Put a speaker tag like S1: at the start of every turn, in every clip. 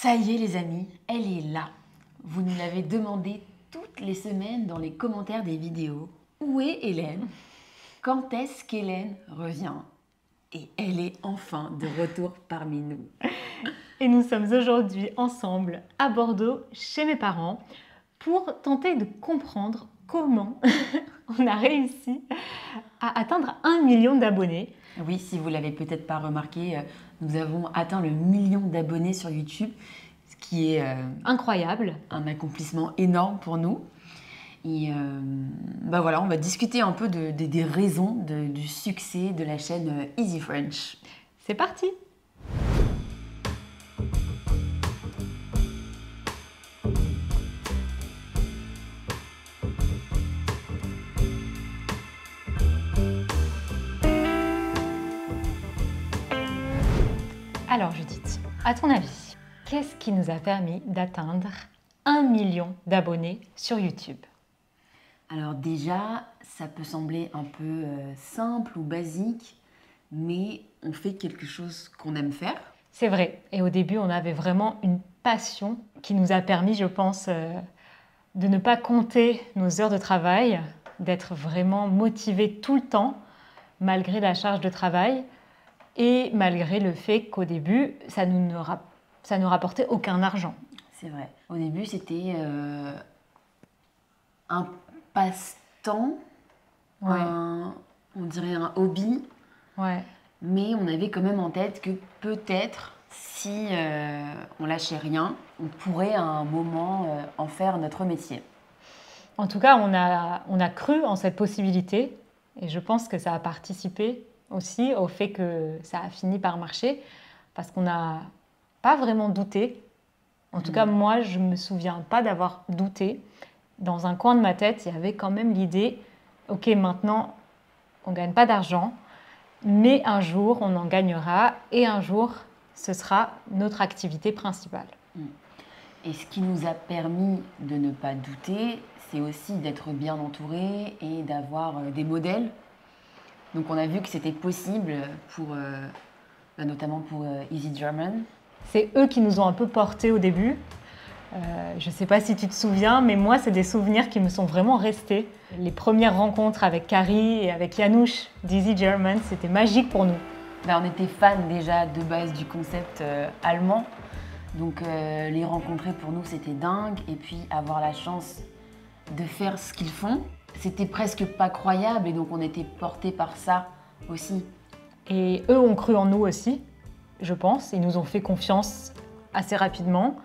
S1: Ça y est les amis, elle est là. Vous nous l'avez demandé toutes les semaines dans les commentaires des vidéos. Où est Hélène? Quand est-ce qu'Hélène revient? Et elle est enfin de retour parmi nous.
S2: Et nous sommes aujourd'hui ensemble à Bordeaux, chez mes parents, pour tenter de comprendre comment on a réussi à atteindre 1 million d'abonnés.
S1: Oui, si vous ne l'avez peut-être pas remarqué, nous avons atteint le 1 million d'abonnés sur YouTube, ce qui est
S2: Incroyable.
S1: un accomplissement énorme pour nous. Et voilà, on va discuter un peu des raisons du succès de la chaîne Easy French.
S2: C'est parti! Alors Judith, à ton avis, qu'est-ce qui nous a permis d'atteindre 1 million d'abonnés sur YouTube?
S1: Alors déjà, ça peut sembler un peu simple ou basique, mais on fait quelque chose qu'on aime faire.
S2: C'est vrai, et au début on avait vraiment une passion qui nous a permis, je pense, de ne pas compter nos heures de travail, d'être vraiment motivés tout le temps, malgré la charge de travail, et malgré le fait qu'au début, ça nous rapportait aucun argent.
S1: C'est vrai. Au début, c'était un passe-temps,
S2: Ouais.
S1: on dirait un hobby,
S2: Ouais.
S1: mais on avait quand même en tête que peut-être, si on lâchait rien, on pourrait à un moment en faire notre métier.
S2: En tout cas, on a cru en cette possibilité, et je pense que ça a participé aussi au fait que ça a fini par marcher, parce qu'on n'a pas vraiment douté. En tout cas, moi, je ne me souviens pas d'avoir douté. Dans un coin de ma tête, il y avait quand même l'idée, ok, maintenant, on ne gagne pas d'argent, mais un jour, on en gagnera, et un jour, ce sera notre activité principale.
S1: Et ce qui nous a permis de ne pas douter, c'est aussi d'être bien entouré et d'avoir des modèles. Donc on a vu que c'était possible, notamment pour Easy German.
S2: C'est eux qui nous ont un peu portés au début. Je ne sais pas si tu te souviens, mais moi, c'est des souvenirs qui me sont vraiment restés. Les premières rencontres avec Carrie et avec Janusz d'Easy German, c'était magique pour nous.
S1: On était fans déjà de base du concept allemand. Donc les rencontrer pour nous, c'était dingue. Et puis avoir la chance de faire ce qu'ils font, c'était presque pas croyable. Et donc on était portés par ça aussi.
S2: Et eux ont cru en nous aussi, je pense. Ils nous ont fait confiance assez rapidement.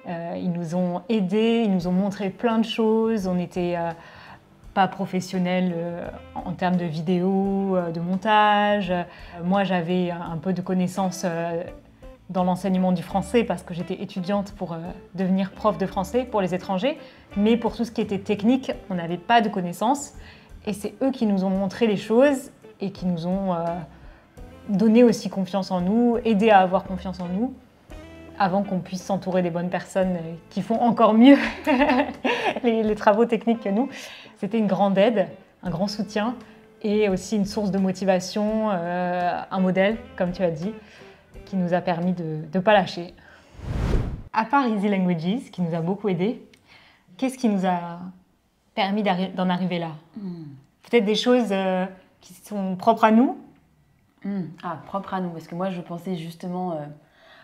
S2: Ils nous ont aidés, ils nous ont montré plein de choses. On n'était pas professionnels en termes de vidéo, de montage. Moi, j'avais un peu de connaissances dans l'enseignement du français parce que j'étais étudiante pour devenir prof de français pour les étrangers. Mais pour tout ce qui était technique, on n'avait pas de connaissances. Et c'est eux qui nous ont montré les choses et qui nous ont donné aussi confiance en nous, aidé à avoir confiance en nous, avant qu'on puisse s'entourer des bonnes personnes qui font encore mieux les travaux techniques que nous. C'était une grande aide, un grand soutien et aussi une source de motivation, un modèle, comme tu as dit, qui nous a permis de ne pas lâcher. À part Easy Languages, qui nous a beaucoup aidés, qu'est-ce qui nous a permis d'en arriver là? Peut-être des choses qui sont propres à nous?
S1: Propres à nous, parce que moi je pensais justement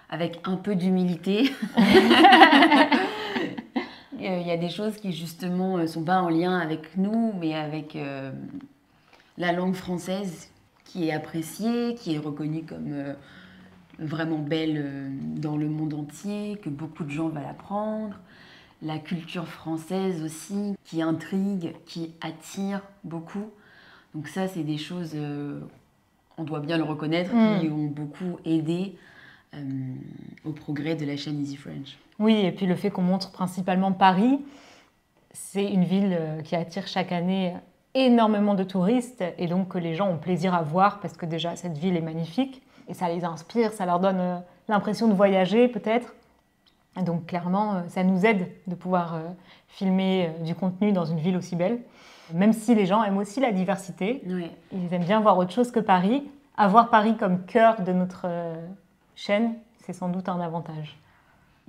S1: avec un peu d'humilité. Il y a des choses qui justement ne sont pas en lien avec nous, mais avec la langue française qui est appréciée, qui est reconnue comme vraiment belle dans le monde entier, que beaucoup de gens veulent apprendre. La culture française aussi, qui intrigue, qui attire beaucoup. Donc ça, c'est des choses, on doit bien le reconnaître, qui ont beaucoup aidé au progrès de la chaîne Easy French.
S2: Oui, et puis le fait qu'on montre principalement Paris, c'est une ville qui attire chaque année énormément de touristes et donc que les gens ont plaisir à voir parce que déjà cette ville est magnifique et ça les inspire, ça leur donne l'impression de voyager peut-être. Donc clairement, ça nous aide de pouvoir filmer du contenu dans une ville aussi belle. Même si les gens aiment aussi la diversité,
S1: Oui.
S2: Ils aiment bien voir autre chose que Paris. Avoir Paris comme cœur de notre chaîne, c'est sans doute un avantage.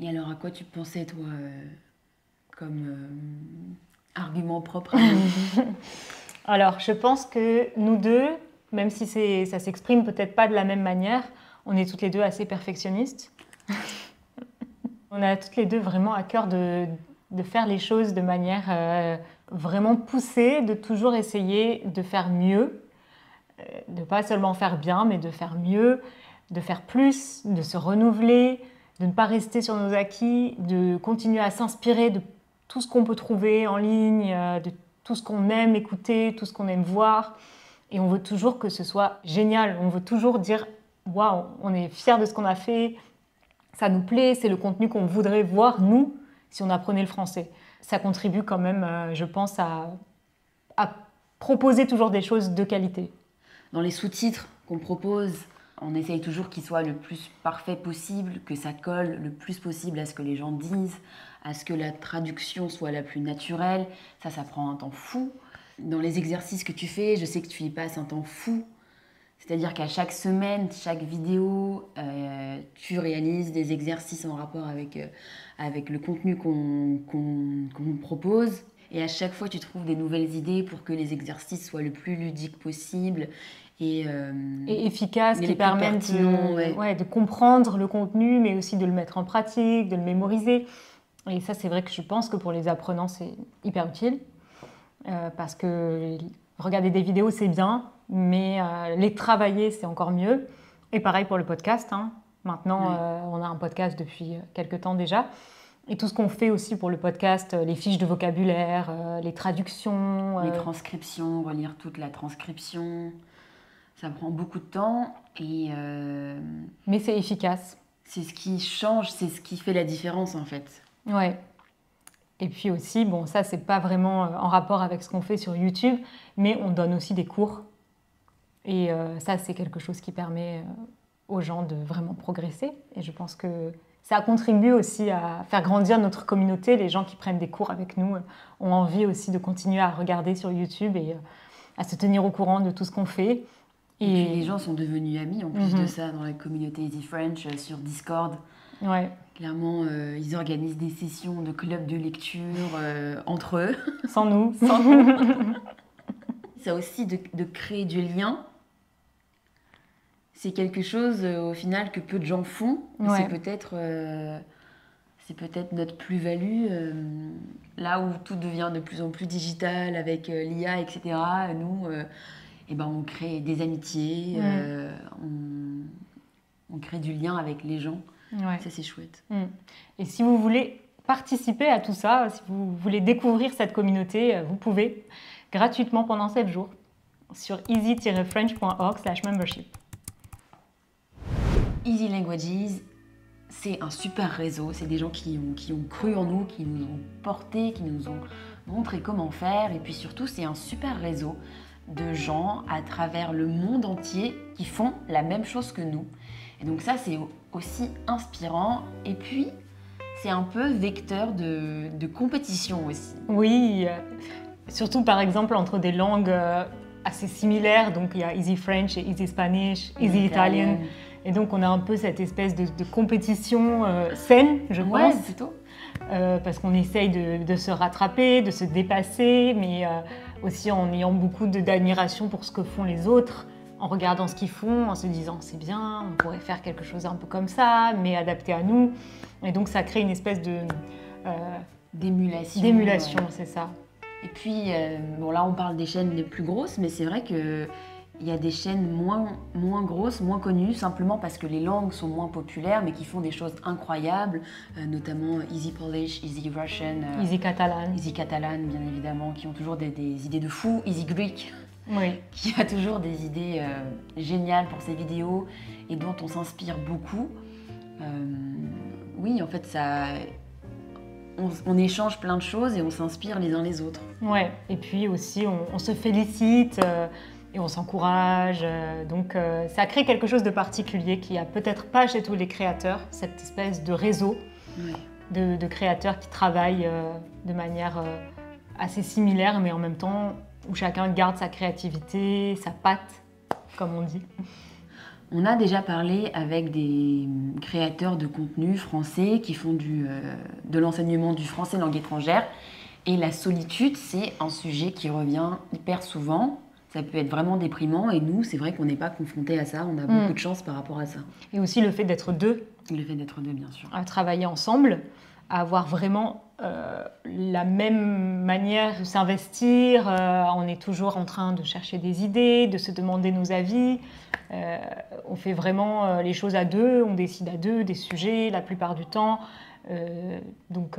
S1: Et alors, à quoi tu pensais, toi, comme argument propre à nous?
S2: Alors, je pense que nous deux, même si ça s'exprime peut-être pas de la même manière, on est toutes les deux assez perfectionnistes. On a toutes les deux vraiment à cœur de faire les choses de manière vraiment poussée, de toujours essayer de faire mieux, de pas seulement faire bien, mais de faire mieux, de faire plus, de se renouveler, de ne pas rester sur nos acquis, de continuer à s'inspirer de tout ce qu'on peut trouver en ligne, de tout ce qu'on aime écouter, tout ce qu'on aime voir. Et on veut toujours que ce soit génial. On veut toujours dire « Waouh, on est fiers de ce qu'on a fait, ça nous plaît, c'est le contenu qu'on voudrait voir, nous, si on apprenait le français. » Ça contribue quand même, je pense, à proposer toujours des choses de qualité.
S1: Dans les sous-titres qu'on propose, on essaye toujours qu'ils soient le plus parfait possible, que ça colle le plus possible à ce que les gens disent, à ce que la traduction soit la plus naturelle. Ça prend un temps fou. Dans les exercices que tu fais, je sais que tu y passes un temps fou. C'est-à-dire qu'à chaque semaine, chaque vidéo, tu réalises des exercices en rapport avec le contenu qu'on propose. Et à chaque fois, tu trouves des nouvelles idées pour que les exercices soient le plus ludiques possible. Et
S2: efficaces, qui permettent de comprendre le contenu, mais aussi de le mettre en pratique, de le mémoriser. Et ça, c'est vrai que je pense que pour les apprenants, c'est hyper utile. Parce que regarder des vidéos, c'est bien, mais les travailler, c'est encore mieux. Et pareil pour le podcast. Hein. Maintenant, on a un podcast depuis quelques temps déjà. Et tout ce qu'on fait aussi pour le podcast, les fiches de vocabulaire, les traductions...
S1: Les transcriptions, relire toute la transcription, ça prend beaucoup de temps.
S2: Mais c'est efficace.
S1: C'est ce qui change, c'est ce qui fait la différence en fait.
S2: Ouais. Et puis aussi, bon, ça, c'est pas vraiment en rapport avec ce qu'on fait sur YouTube, mais on donne aussi des cours. Et ça, c'est quelque chose qui permet aux gens de vraiment progresser. Et je pense que ça contribue aussi à faire grandir notre communauté. Les gens qui prennent des cours avec nous ont envie aussi de continuer à regarder sur YouTube et à se tenir au courant de tout ce qu'on fait.
S1: Et puis les gens sont devenus amis en plus de ça dans la communauté Easy French sur Discord.
S2: Ouais.
S1: Clairement, ils organisent des sessions de club de lecture entre eux.
S2: Sans nous.
S1: Sans nous. Ça aussi de créer du lien. C'est quelque chose au final que peu de gens font. Ouais. C'est peut-être notre plus-value. Là où tout devient de plus en plus digital avec l'IA, etc. Nous, on crée des amitiés, on crée du lien avec les gens.
S2: Ouais.
S1: Ça, c'est chouette.
S2: Et si vous voulez participer à tout ça, si vous voulez découvrir cette communauté, vous pouvez gratuitement pendant 7 jours sur easy-french.org/membership.
S1: Easy Languages, c'est un super réseau. C'est des gens qui ont cru en nous, qui nous ont portés, qui nous ont montré comment faire. Et puis surtout, c'est un super réseau de gens à travers le monde entier qui font la même chose que nous. Et donc ça, c'est aussi inspirant. Et puis, c'est un peu vecteur de compétition aussi.
S2: Oui, surtout par exemple entre des langues assez similaires. Donc il y a Easy French et Easy Spanish, Easy Italian. Et donc on a un peu cette espèce de compétition saine, je pense.
S1: Ouais, plutôt.
S2: Parce qu'on essaye de se rattraper, de se dépasser, mais aussi en ayant beaucoup d'admiration pour ce que font les autres, en regardant ce qu'ils font, en se disant c'est bien, on pourrait faire quelque chose un peu comme ça, mais adapté à nous. Et donc ça crée une espèce
S1: d'émulation.
S2: D'émulation, c'est ça.
S1: Et puis, là on parle des chaînes les plus grosses, mais c'est vrai qu'il y a des chaînes moins grosses, moins connues, simplement parce que les langues sont moins populaires, mais qui font des choses incroyables, notamment Easy Polish, Easy Russian,
S2: Easy Catalan.
S1: Easy Catalan, bien évidemment, qui ont toujours des idées de fou, Easy Greek.
S2: Oui.
S1: Qui a toujours des idées géniales pour ses vidéos et dont on s'inspire beaucoup. Oui, en fait, on échange plein de choses et on s'inspire les uns les autres.
S2: Ouais, et puis aussi, on se félicite et on s'encourage. Donc, ça crée quelque chose de particulier qui a peut-être pas chez tous les créateurs, cette espèce de réseau de créateurs qui travaillent de manière assez similaire, mais en même temps où chacun garde sa créativité, sa patte, comme on dit.
S1: On a déjà parlé avec des créateurs de contenu français qui font de l'enseignement du français langue étrangère. Et la solitude, c'est un sujet qui revient hyper souvent. Ça peut être vraiment déprimant. Et nous, c'est vrai qu'on n'est pas confrontés à ça. On a beaucoup de chance par rapport à ça.
S2: Et aussi le fait d'être deux.
S1: Le fait d'être deux, bien sûr.
S2: À travailler ensemble, à avoir vraiment la même manière de s'investir. On est toujours en train de chercher des idées, de se demander nos avis. On fait vraiment les choses à deux, on décide à deux des sujets la plupart du temps. Donc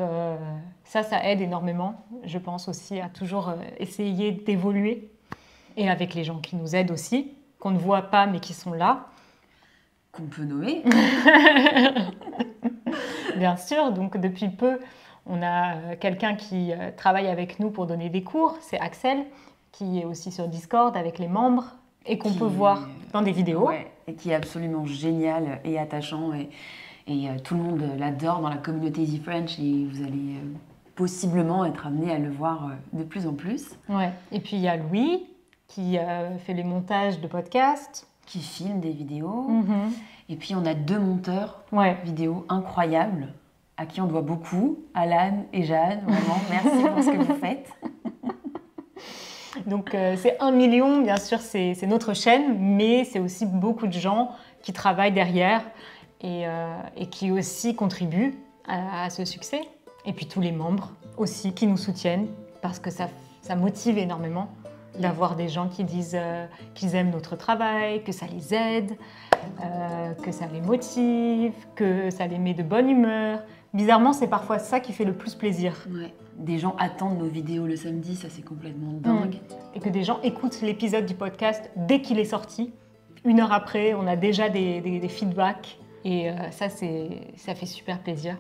S2: ça aide énormément, je pense aussi, à toujours essayer d'évoluer. Et avec les gens qui nous aident aussi, qu'on ne voit pas mais qui sont là.
S1: Qu'on peut nommer.
S2: Bien sûr, donc depuis peu, on a quelqu'un qui travaille avec nous pour donner des cours, c'est Axel, qui est aussi sur Discord avec les membres et qu'on peut voir dans des vidéos.
S1: Ouais, et qui est absolument génial et attachant et tout le monde l'adore dans la communauté Easy French et vous allez possiblement être amené à le voir de plus en plus.
S2: Ouais. Et puis il y a Louis qui fait les montages de podcasts.
S1: Qui filme des vidéos. Et puis on a 2 monteurs vidéo incroyables à qui on doit beaucoup, Alan et Jeanne, vraiment, merci pour ce que vous faites.
S2: Donc c'est 1 million, bien sûr, c'est notre chaîne, mais c'est aussi beaucoup de gens qui travaillent derrière et qui aussi contribuent à ce succès. Et puis tous les membres aussi qui nous soutiennent, parce que ça motive énormément d'avoir des gens qui disent qu'ils aiment notre travail, que ça les aide, que ça les motive, que ça les met de bonne humeur. Bizarrement, c'est parfois ça qui fait le plus plaisir.
S1: Ouais. Des gens attendent nos vidéos le samedi, ça c'est complètement dingue.
S2: Et que des gens écoutent l'épisode du podcast dès qu'il est sorti. 1 heure après, on a déjà des feedbacks. Et ça fait super plaisir.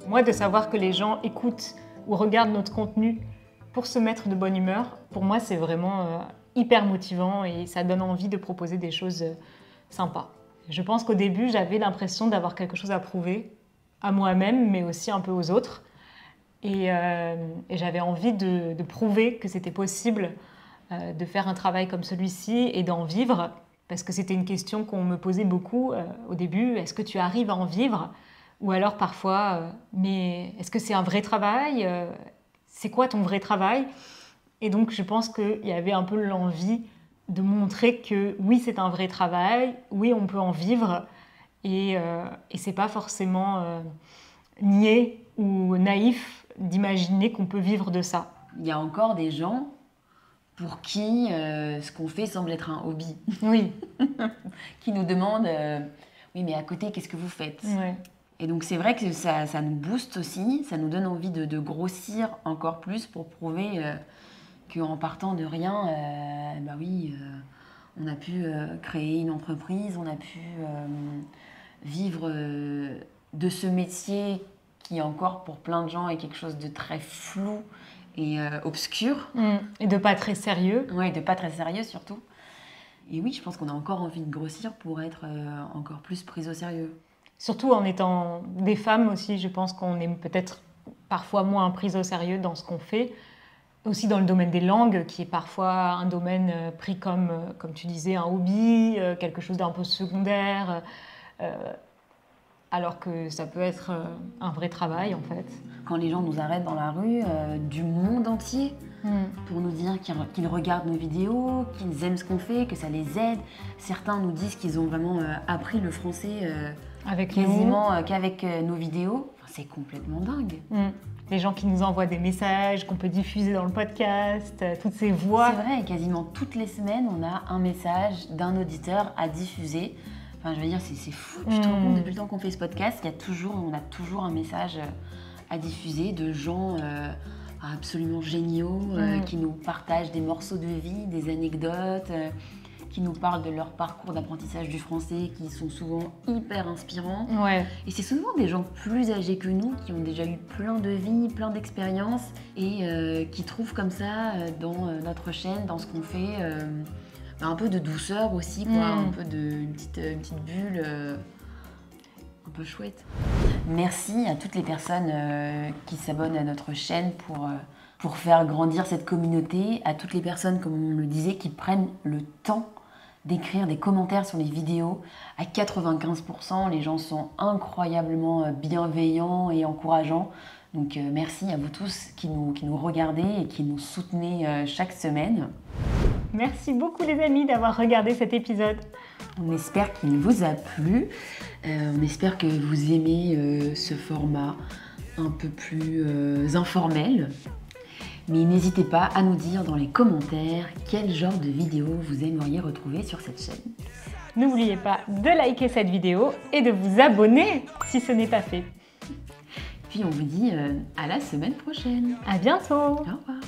S2: Moi, de savoir que les gens écoutent ou regardent notre contenu pour se mettre de bonne humeur, pour moi, c'est vraiment hyper motivant et ça donne envie de proposer des choses sympas. Je pense qu'au début, j'avais l'impression d'avoir quelque chose à prouver à moi-même, mais aussi un peu aux autres. Et j'avais envie de prouver que c'était possible de faire un travail comme celui-ci et d'en vivre, parce que c'était une question qu'on me posait beaucoup au début. Est-ce que tu arrives à en vivre ? Ou alors parfois, mais est-ce que c'est un vrai travail ? C'est quoi ton vrai travail ? Et donc, je pense qu'il y avait un peu l'envie de montrer que oui, c'est un vrai travail, oui, on peut en vivre, et c'est pas forcément niais ou naïf d'imaginer qu'on peut vivre de ça.
S1: Il y a encore des gens pour qui ce qu'on fait semble être un hobby.
S2: Oui.
S1: Qui nous demandent oui, mais à côté, qu'est-ce que vous faites ?
S2: Ouais.
S1: Et donc c'est vrai que ça nous booste aussi, ça nous donne envie de grossir encore plus pour prouver qu'en partant de rien, bah oui, on a pu créer une entreprise, on a pu vivre de ce métier qui encore pour plein de gens est quelque chose de très flou et obscur.
S2: Et de pas très sérieux.
S1: Ouais, de pas très sérieux surtout. Et oui, je pense qu'on a encore envie de grossir pour être encore plus prise au sérieux.
S2: Surtout en étant des femmes aussi, je pense qu'on est peut-être parfois moins prises au sérieux dans ce qu'on fait. Aussi dans le domaine des langues, qui est parfois un domaine pris comme tu disais, un hobby, quelque chose d'un peu secondaire, alors que ça peut être un vrai travail en fait.
S1: Quand les gens nous arrêtent dans la rue du monde entier pour nous dire qu'ils regardent nos vidéos, qu'ils aiment ce qu'on fait, que ça les aide. Certains nous disent qu'ils ont vraiment appris le français
S2: avec
S1: quasiment qu'avec nos vidéos. Enfin, c'est complètement dingue.
S2: Les gens qui nous envoient des messages qu'on peut diffuser dans le podcast, toutes ces voix.
S1: C'est vrai, quasiment toutes les semaines, on a un message d'un auditeur à diffuser. Enfin, je veux dire, c'est fou. Tu te rends compte, depuis le temps qu'on fait ce podcast, on a toujours un message à diffuser de gens absolument géniaux qui nous partagent des morceaux de vie, des anecdotes, qui nous parlent de leur parcours d'apprentissage du français, qui sont souvent hyper inspirants.
S2: Ouais.
S1: Et c'est souvent des gens plus âgés que nous, qui ont déjà eu plein de vies, plein d'expériences, et qui trouvent comme ça, dans notre chaîne, dans ce qu'on fait, un peu de douceur aussi, quoi, un peu une petite bulle un peu chouette. Merci à toutes les personnes qui s'abonnent à notre chaîne pour faire grandir cette communauté, à toutes les personnes, comme on le disait, qui prennent le temps d'écrire des commentaires sur les vidéos. À 95%, les gens sont incroyablement bienveillants et encourageants. Donc merci à vous tous qui nous regardez et qui nous soutenez chaque semaine.
S2: Merci beaucoup les amis d'avoir regardé cet épisode.
S1: On espère qu'il vous a plu. On espère que vous aimez ce format un peu plus informel. Mais n'hésitez pas à nous dire dans les commentaires quel genre de vidéo vous aimeriez retrouver sur cette chaîne.
S2: N'oubliez pas de liker cette vidéo et de vous abonner si ce n'est pas fait.
S1: Puis on vous dit à la semaine prochaine.
S2: À bientôt.
S1: Au revoir.